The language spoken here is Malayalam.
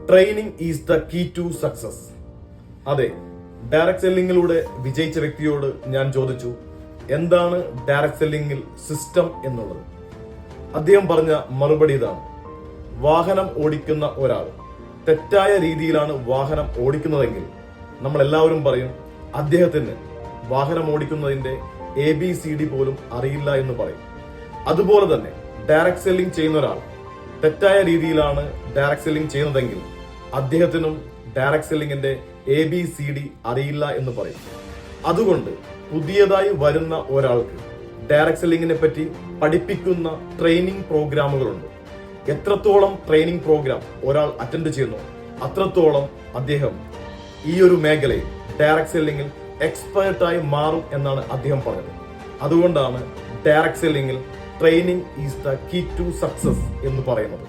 Training is the key to success. അതെ, ഡയറക്ട് സെല്ലിങ്ങിലൂടെ വിജയിച്ച വ്യക്തിയോട് ഞാൻ ചോദിച്ചു, എന്താണ് ഡയറക്ട് സെല്ലിങ്ങിൽ സിസ്റ്റം എന്നുള്ളത്. അദ്ദേഹം പറഞ്ഞ മറുപടി ഇതാണ്: വാഹനം ഓടിക്കുന്ന ഒരാൾ തെറ്റായ രീതിയിലാണ് വാഹനം ഓടിക്കുന്നതെങ്കിൽ നമ്മൾ എല്ലാവരും പറയും അദ്ദേഹത്തിന് വാഹനം ഓടിക്കുന്നതിന്റെ ABCD പോലും അറിയില്ല എന്ന് പറയും. അതുപോലെ തന്നെ ഡയറക്ട് സെല്ലിംഗ് ചെയ്യുന്ന ഒരാൾ തെറ്റായ രീതിയിലാണ് ഡയറക്ട് സെല്ലിംഗ് ചെയ്യുന്നതെങ്കിൽ അദ്ദേഹത്തിനും ഡയറക്ട് സെല്ലിംഗിന്റെ ABCD അറിയില്ല എന്ന് പറയും. അതുകൊണ്ട് പുതിയതായി വരുന്ന ഒരാൾക്ക് ഡയറക്ട് സെല്ലിംഗിനെ പറ്റി പഠിപ്പിക്കുന്ന ട്രെയിനിങ് പ്രോഗ്രാമുകളുണ്ട്. എത്രത്തോളം ട്രെയിനിങ് പ്രോഗ്രാം ഒരാൾ അറ്റൻഡ് ചെയ്യുന്നു അത്രത്തോളം അദ്ദേഹം ഈ ഒരു മേഖലയിൽ ഡയറക്ട് സെല്ലിംഗിൽ എക്സ്പേർട്ടായി മാറും എന്നാണ് അദ്ദേഹം പറഞ്ഞത്. അതുകൊണ്ടാണ് ഡയറക്ട് സെല്ലിംഗിൽ training is the key to success എന്ന് പറയുന്നത്.